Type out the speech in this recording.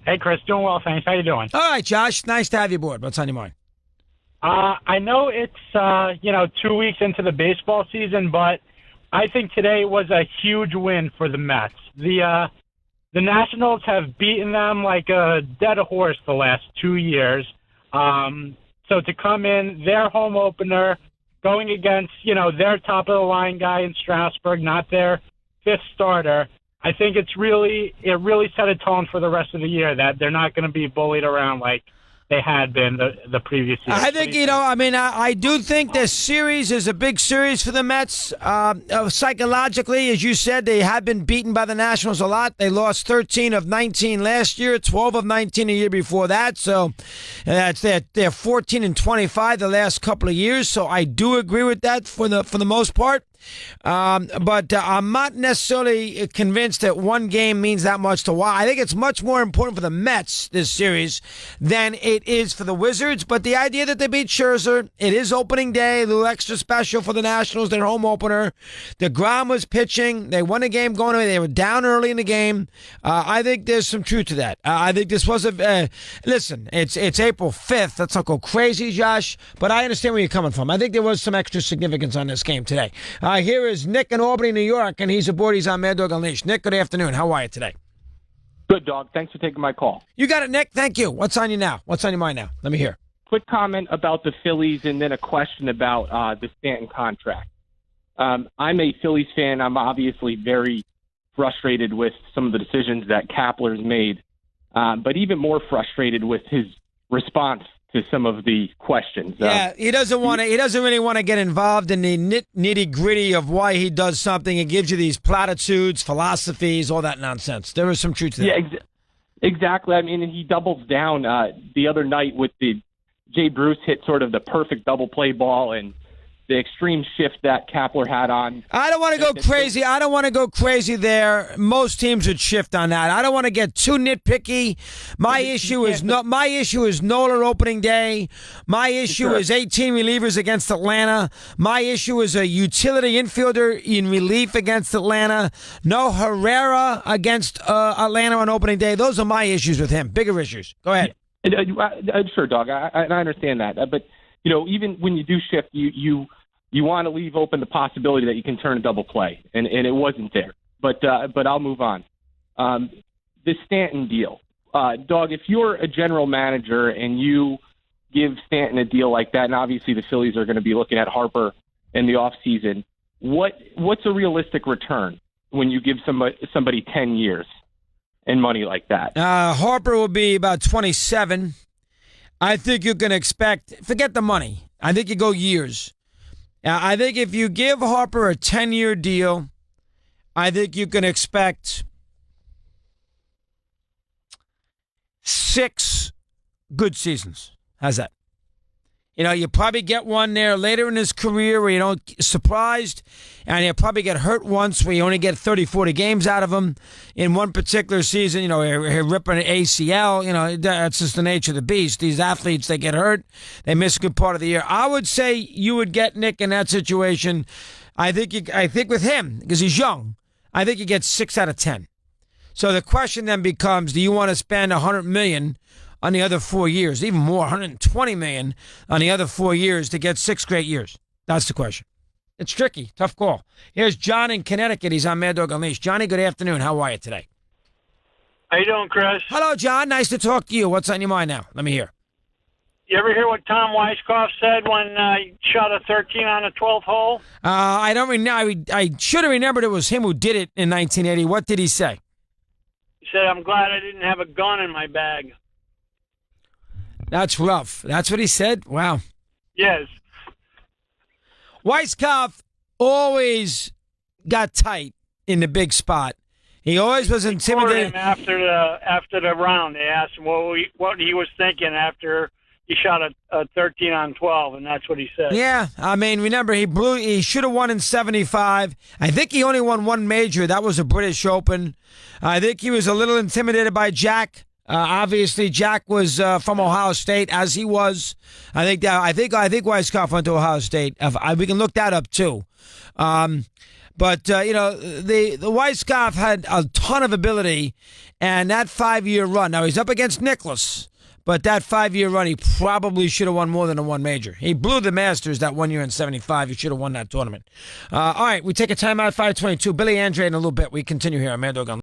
Hey, Chris. Doing well, thanks. How you doing? All right, Josh. Nice to have you aboard. What's on your mind? I know it's 2 weeks into the baseball season, but I think today was a huge win for the Mets. The Nationals have beaten them like a dead horse the last 2 years. So to come in, their home opener, going against their top of the line guy in Strasburg, not their fifth starter. I think it really set a tone for the rest of the year that they're not going to be bullied around like they had been the previous year. I think, I do think this series is a big series for the Mets. Psychologically, as you said, they have been beaten by the Nationals a lot. They lost 13 of 19 last year, 12 of 19 a year before that. So that's they're 14 and 25 the last couple of years. So I do agree with that for the most part. But I'm not necessarily convinced that one game means that much to why. I think it's much more important for the Mets this series than it is for the Wizards. But the idea that they beat Scherzer, it is opening day, a little extra special for the Nationals, their home opener. DeGrom was pitching. They won a game going away. They were down early in the game. I think there's some truth to that. I think this was listen, it's April 5th. Let's not go crazy, Josh, but I understand where you're coming from. I think there was some extra significance on this game today. Here is Nick in Albany, New York, and he's aboard. He's on Mad Dog Unleashed. Nick, good afternoon. How are you today? Good, dog. Thanks for taking my call. You got it, Nick. Thank you. What's on you now? What's on your mind now? Let me hear. Quick comment about the Phillies and then a question about the Stanton contract. I'm a Phillies fan. I'm obviously very frustrated with some of the decisions that Kapler's made, but even more frustrated with his response to some of the questions. Yeah, he doesn't really want to get involved in the nitty gritty of why he does something. It gives you these platitudes, philosophies, all that nonsense. There is some truth to that. Yeah, exactly. I mean, and he doubles down the other night with the Jay Bruce hit sort of the perfect double play ball and the extreme shift that Kapler had on. I don't want to go crazy. I don't want to go crazy there. Most teams would shift on that. I don't want to get too nitpicky. My issue is Nola opening day. My issue is 18 relievers against Atlanta. My issue is a utility infielder in relief against Atlanta. No Herrera against Atlanta on opening day. Those are my issues with him. Bigger issues. Go ahead. Sure, dog. I understand that. But, even when you do shift, you want to leave open the possibility that you can turn a double play, and it wasn't there. But I'll move on. The Stanton deal. Dog, if you're a general manager and you give Stanton a deal like that, and obviously the Phillies are going to be looking at Harper in the offseason, what's a realistic return when you give somebody 10 years and money like that? Harper will be about 27. I think you can expect, forget the money. I think you go years. I think if you give Harper a 10-year deal, I think you can expect 6 good seasons. How's that? You probably get one there later in his career where you don't surprised, and he'll probably get hurt once where you only get 30, 40 games out of him in one particular season. He'll rip an ACL. That's just the nature of the beast. These athletes, they get hurt. They miss a good part of the year. I would say you would get Nick in that situation. I think with him, because he's young, I think you get 6 out of 10. So the question then becomes, do you want to spend $100 million on the other 4 years, even more, $120 million on the other 4 years to get 6 great years? That's the question. It's tricky. Tough call. Here's John in Connecticut. He's on Mad Dog Unleashed. Johnny, good afternoon. How are you today? How you doing, Chris? Hello, John. Nice to talk to you. What's on your mind now? Let me hear. You ever hear what Tom Weiskopf said when he shot a 13 on a 12th hole? I don't remember. I should have remembered it was him who did it in 1980. What did he say? He said, "I'm glad I didn't have a gun in my bag." That's rough. That's what he said? Wow. Yes. Weiskopf always got tight in the big spot. He always was intimidated. After the round, they asked him what he was thinking after he shot a 13 on 12, and that's what he said. Yeah, I mean, remember, he should have won in 75. I think he only won one major. That was a British Open. I think he was a little intimidated by Jack. Obviously, Jack was from Ohio State, as he was. I think Weiskopf went to Ohio State. We can look that up too. But, the Weiskopf had a ton of ability, and that 5-year run. Now, he's up against Nicklaus, but that 5-year run, he probably should have won more than a one major. He blew the Masters that 1 year in 75. He should have won that tournament. All right, we take a timeout, 5:22. Billy Andre in a little bit. We continue here on Mad Dog on.